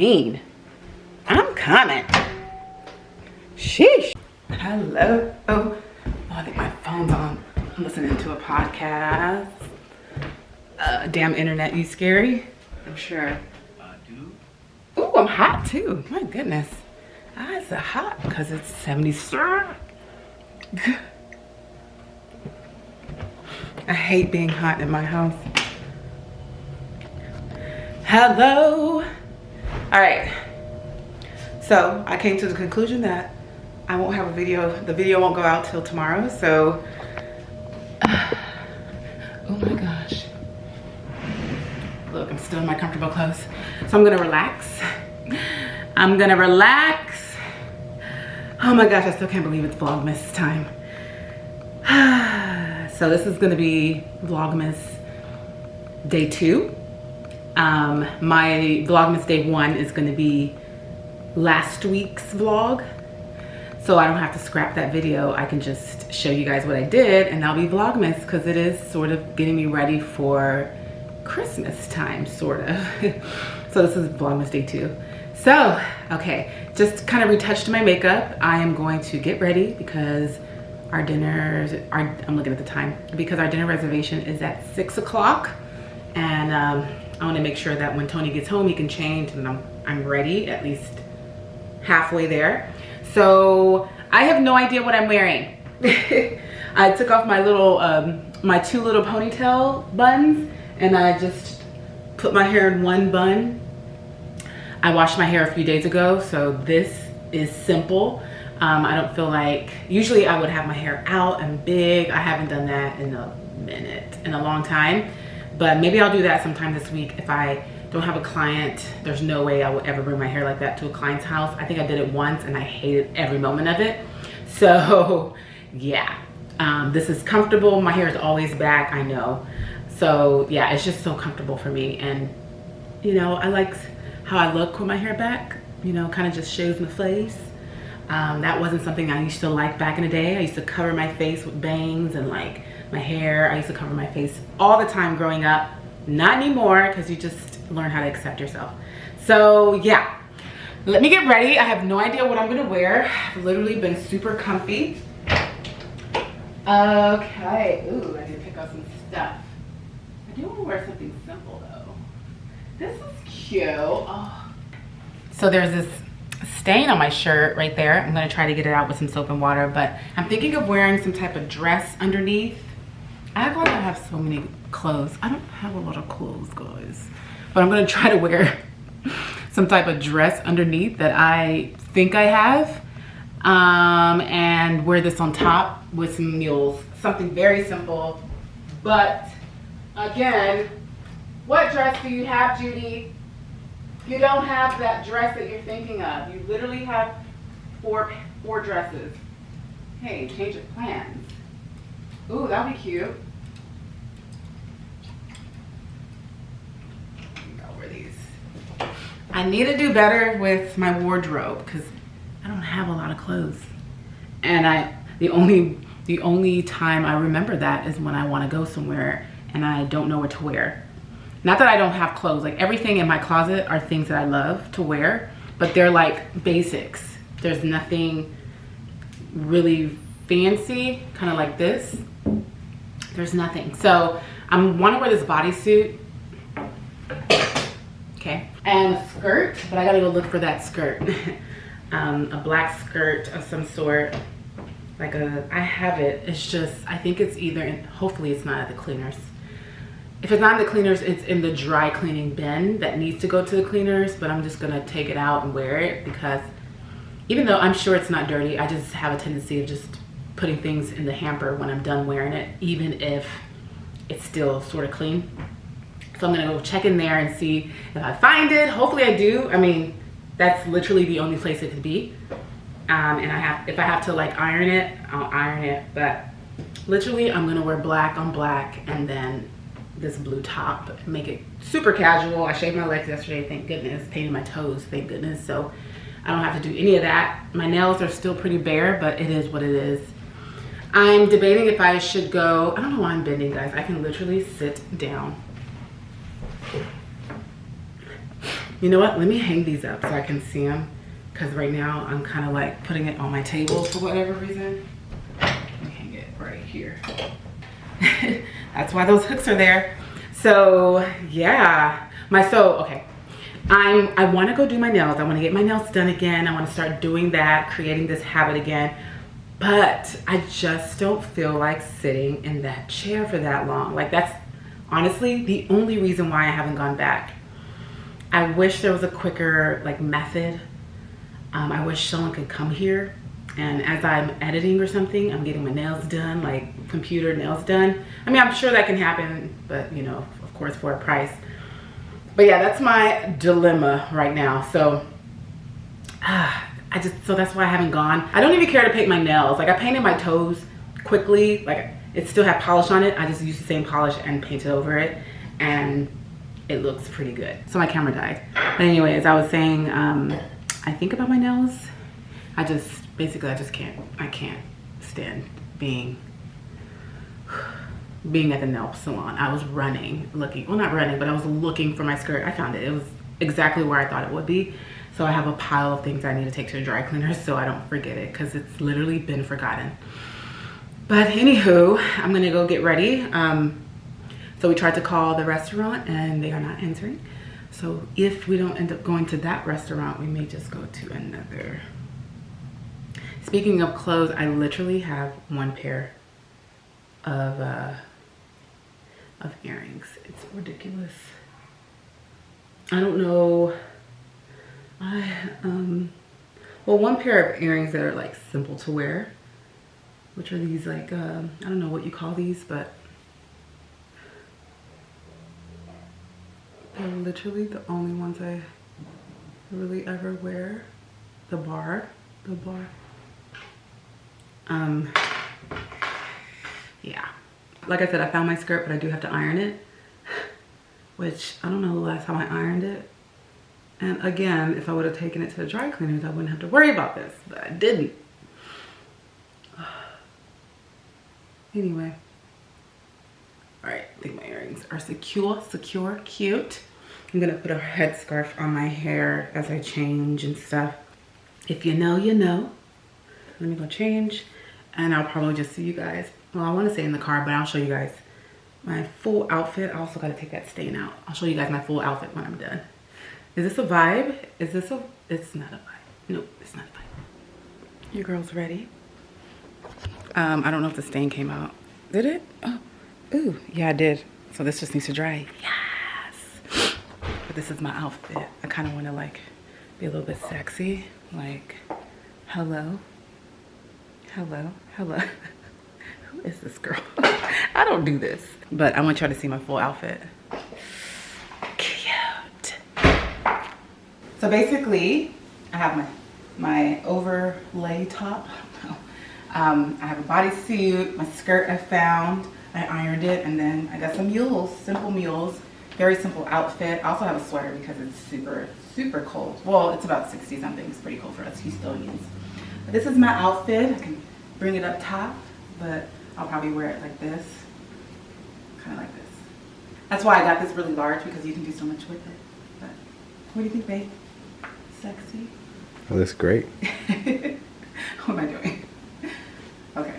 mean, I'm coming. Sheesh. Hello. Oh, I think my phone's on. I'm listening to a podcast. Damn internet, you scary? I'm sure. Ooh, I'm hot too. My goodness. It's hot because it's 73. I hate being hot in my house. Hello. All right. So I came to the conclusion that I won't have a video. The video won't go out till tomorrow. So, oh my gosh. Look, I'm still in my comfortable clothes. So I'm gonna relax. I'm gonna relax. Oh my gosh, I still can't believe it's Vlogmas time. So this is gonna be Vlogmas day 2. My Vlogmas day 1 is gonna be last week's vlog. So I don't have to scrap that video. I can just show you guys what I did and that'll be Vlogmas because it is sort of getting me ready for Christmas time, sort of. So this is Vlogmas day 2. So, okay, just kind of retouched my makeup. I am going to get ready because our dinner, I'm looking at the time, because our dinner reservation is at 6 o'clock. And I want to make sure that when Tony gets home, he can change and I'm ready, at least halfway there. So I have no idea what I'm wearing. I took off my little, my 2 little ponytail buns and I just put my hair in one bun. I washed my hair a few days ago, so this is simple. I don't feel like, usually I would have my hair out and big. I haven't done that in a minute, in a long time. But maybe I'll do that sometime this week. If I don't have a client, there's no way I would ever bring my hair like that to a client's house. I think I did it once and I hated every moment of it. So yeah, this is comfortable. My hair is always back, I know. So yeah, it's just so comfortable for me. And you know, I like how I look with my hair back, you know, kind of just shows my face. That wasn't something I used to like back in the day. I used to cover my face with bangs and like my hair. I used to cover my face all the time growing up. Not anymore, because you just learn how to accept yourself. So yeah, let me get ready. I have no idea what I'm gonna wear. I've literally been super comfy. Okay, ooh, I need to pick up some stuff. I do want to wear something simple though. This is cute. Oh. So there's this stain on my shirt right there. I'm gonna try to get it out with some soap and water, but I'm thinking of wearing some type of dress underneath. I act like I have so many clothes. I don't have a lot of clothes, guys. But I'm gonna try to wear some type of dress underneath that I think I have. And wear this on top with some mules. Something very simple. But again, what dress do you have, Judy? You don't have that dress that you're thinking of. You literally have four dresses. Hey, change of plans. Ooh, that'll be cute. I'll wear these. I need to do better with my wardrobe because I don't have a lot of clothes. And the only time I remember that is when I want to go somewhere and I don't know what to wear. Not that I don't have clothes, like everything in my closet are things that I love to wear, but they're like basics. There's nothing really fancy, kind of like this. There's nothing. So I want to wear this bodysuit. Okay. And a skirt, but I gotta go look for that skirt. A black skirt of some sort. Like I have it. It's just, I think it's either in, hopefully it's not at the cleaners. If it's not in the cleaners, it's in the dry cleaning bin that needs to go to the cleaners, but I'm just gonna take it out and wear it because even though I'm sure it's not dirty, I just have a tendency of just putting things in the hamper when I'm done wearing it, even if it's still sort of clean. So I'm gonna go check in there and see if I find it. Hopefully I do. I mean, that's literally the only place it could be. And if I have to like iron it, I'll iron it. But literally I'm gonna wear black on black and then this blue top, make it super casual. I shaved my legs yesterday, thank goodness. Painted my toes, thank goodness. So I don't have to do any of that. My nails are still pretty bare, but it is what it is. I'm debating if I should go, I don't know why I'm bending, guys. I can literally sit down. You know what? Let me hang these up so I can see them. Because right now I'm kind of like putting it on my table for whatever reason. Let me hang it right here. That's why those hooks are there. So yeah, okay. I want to go do my nails. I want to get my nails done again. I want to start doing that, creating this habit again. But I just don't feel like sitting in that chair for that long. Like that's honestly the only reason why I haven't gone back. I wish there was a quicker like method. I wish someone could come here and as I'm editing or something, I'm getting my nails done, like computer nails done. I mean, I'm sure that can happen, but you know, of course for a price. But yeah, that's my dilemma right now. So so that's why I haven't gone. I don't even care to paint my nails. Like I painted my toes quickly, like it still had polish on it. I just used the same polish and painted over it and it looks pretty good. So my camera died. But anyway, as I was saying, I think about my nails. I can't stand being at the nail salon. I was looking, well not running, but I was looking for my skirt. I found it. It was exactly where I thought it would be. So I have a pile of things I need to take to the dry cleaner so I don't forget it because it's literally been forgotten. But anywho, I'm gonna go get ready. So we tried to call the restaurant and they are not answering. So if we don't end up going to that restaurant, we may just go to another. Speaking of clothes, I literally have one pair of earrings. It's ridiculous. I don't know. Well, one pair of earrings that are like simple to wear, which are these like, I don't know what you call these, but they're literally the only ones I really ever wear. The bar. Yeah. Like I said, I found my skirt, but I do have to iron it, which I don't know the last time I ironed it. And again, if I would have taken it to the dry cleaners, I wouldn't have to worry about this, but I didn't. Anyway. All right, I think my earrings are secure, cute. I'm gonna put a headscarf on my hair as I change and stuff. If you know, you know. Let me go change and I'll probably just see you guys. Well, I wanna say in the car, but I'll show you guys my full outfit. I also gotta take that stain out. I'll show you guys my full outfit when I'm done. Is this a vibe? It's not a vibe. Nope, it's not a vibe. You girls ready? I don't know if the stain came out. Did it? Oh, ooh, yeah, I did. So this just needs to dry. Yes. But this is my outfit. I kind of want to like be a little bit sexy. Like, hello. Who is this girl? I don't do this. But I want y'all to see my full outfit. Cute. So basically, I have my overlay top. I have a bodysuit, my skirt I found. I ironed it, and then I got some mules, simple mules. Very simple outfit. I also have a sweater because it's super cold. Well, it's about 60 something. It's pretty cold for us Houstonians. But this is my outfit. I can bring it up top, but I'll probably wear it like this. Kind of like this. That's why I got this really large, because you can do so much with it. But what do you think, babe? Sexy? Oh, that's great. What am I doing? Okay.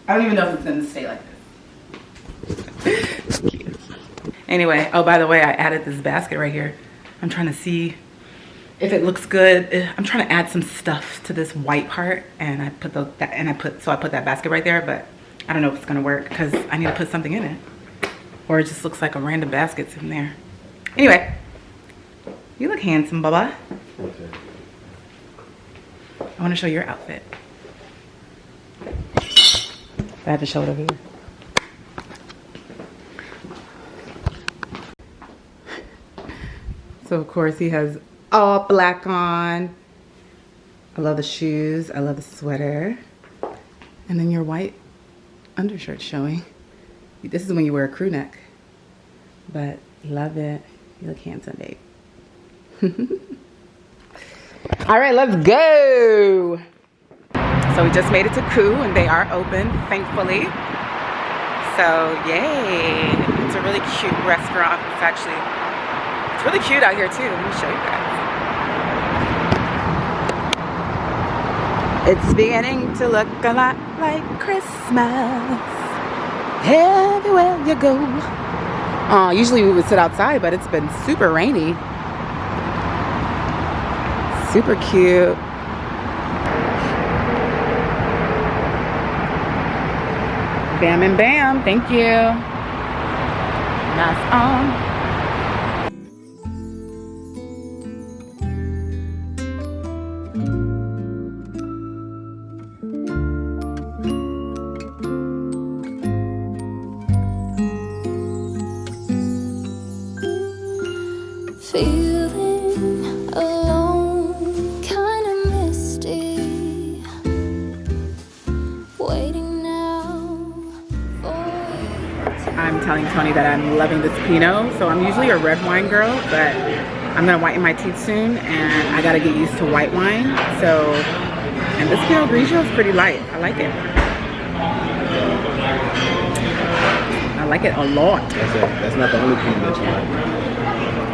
I don't even know if it's gonna stay like this. Cute. Anyway, oh, by the way, I added this basket right here. I'm trying to see if it looks good. I'm trying to add some stuff to this white part, and I put that basket right there, but I don't know if it's gonna work because I need to put something in it, or it just looks like a random basket in there. Anyway, you look handsome, Baba. Okay. I want to show your outfit. I have to show it over here. So of course he has all black on. I love the shoes. I love the sweater. And then your white undershirt showing. This is when you wear a crew neck. But love it. You look handsome, babe. All right, let's go. So we just made it to Coup, and they are open, thankfully. So yay. It's a really cute restaurant. It's It's really cute out here too. Let me show you guys. It's beginning to look a lot like Christmas everywhere you go. Usually we would sit outside, but it's been super rainy. Super cute. Bam and bam. Thank you. Mask on. Feeling alone, kinda misty. Waiting now for you. I'm telling Tony that I'm loving this Pinot. So I'm usually a red wine girl, but I'm gonna whiten my teeth soon and I gotta get used to white wine. So, and this Pinot Grigio is pretty light. I like it. I like it a lot. That's not the only Pinot that you like.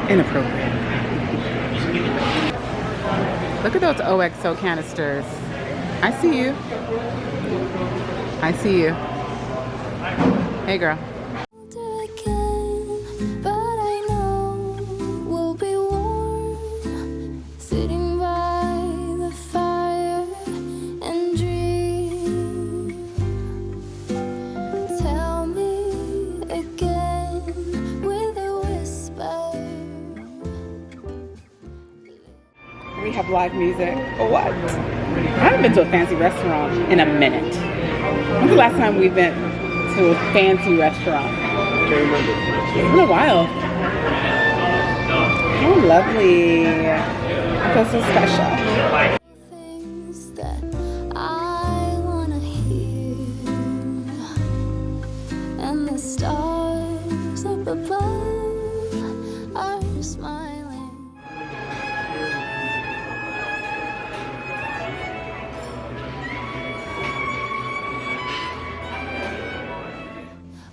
Inappropriate. Look at those OXO canisters. I see you. I see you. Hey girl. Again, but I know we'll be warm, sitting by the fire and dream. Tell me again with a whisper. We have live music. What? I haven't been to a fancy restaurant in a minute. When's the last time we've been to a fancy restaurant? I can't remember. It's been a while. How lovely. I feel so special. Things that I wanna hear, and the stars up above are smiling.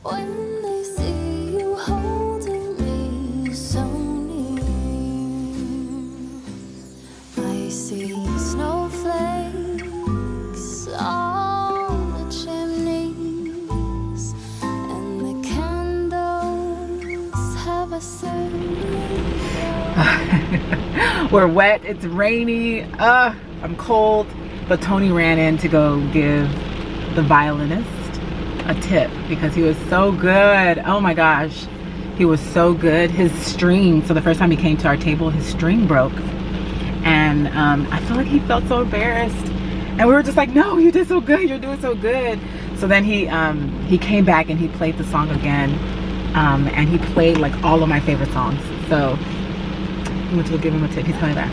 When they see you holding me so near, I see snowflakes on the chimneys, and the candles have a certain glow. We're wet, it's rainy, I'm cold, but Tony ran in to go give the violinist a tip because he was so good. Oh my gosh, he was so good. His string, so the first time he came to our table, his string broke, and I feel like he felt so embarrassed, and we were just like, no, you did so good, you're doing so good. So then he came back and he played the song again, and he played like all of my favorite songs. So I went to go give him a tip. He's coming back.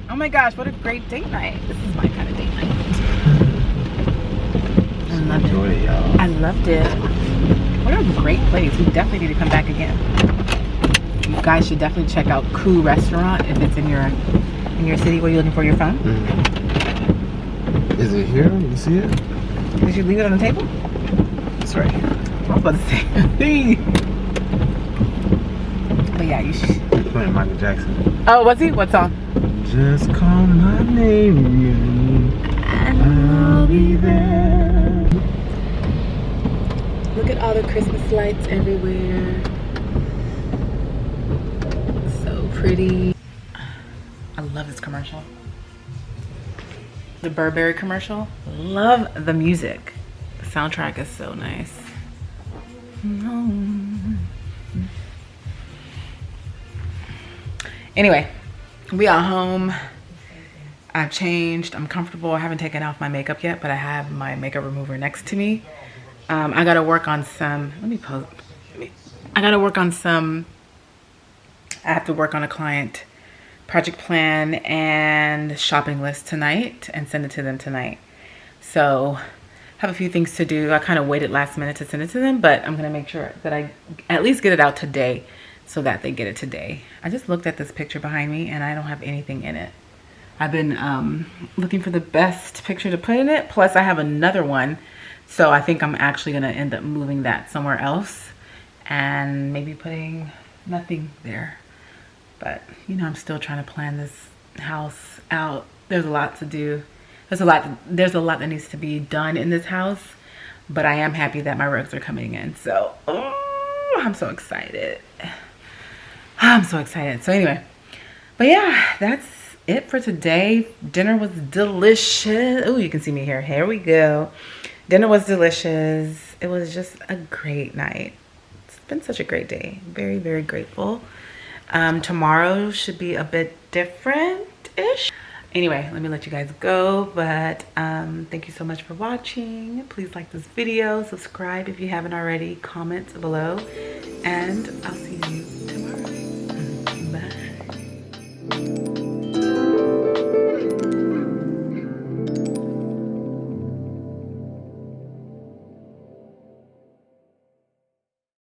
Oh my gosh, what a great date night. This is my kind of date night. I loved it. Y'all. I loved it. What a great place. We definitely need to come back again. You guys should definitely check out Coup Restaurant if it's in your city. What are you looking for? Your phone? Is it here? You see it? Did you leave it on the table? It's right here. I was about to say. But yeah, you should. Playing Michael Jackson. Oh, was he? What song? Just call my name, and I'll be there. Look at all the Christmas lights everywhere. So pretty. I love this commercial. The Burberry commercial. Love the music. The soundtrack is so nice. Anyway, we are home. I've changed. I'm comfortable. I haven't taken off my makeup yet, but I have my makeup remover next to me. I gotta work on some. I gotta work on some. I have to work on a client project plan and shopping list tonight and send it to them tonight. So have a few things to do. I kind of waited last minute to send it to them, but I'm gonna make sure that I at least get it out today so that they get it today. I just looked at this picture behind me and I don't have anything in it. I've been looking for the best picture to put in it. Plus I have another one. So I think I'm actually gonna end up moving that somewhere else and maybe putting nothing there. But you know, I'm still trying to plan this house out. There's a lot to do. There's a lot that needs to be done in this house, but I am happy that my rugs are coming in. So I'm so excited. I'm so excited. So anyway, but yeah, that's it for today. Dinner was delicious. Oh, you can see me here. Here we go. Dinner was delicious. It was just a great night. It's been such a great day. Very, very grateful. Tomorrow should be a bit different-ish. Anyway, let me let you guys go, but thank you so much for watching. Please like this video, subscribe if you haven't already, comment below, and I'll see you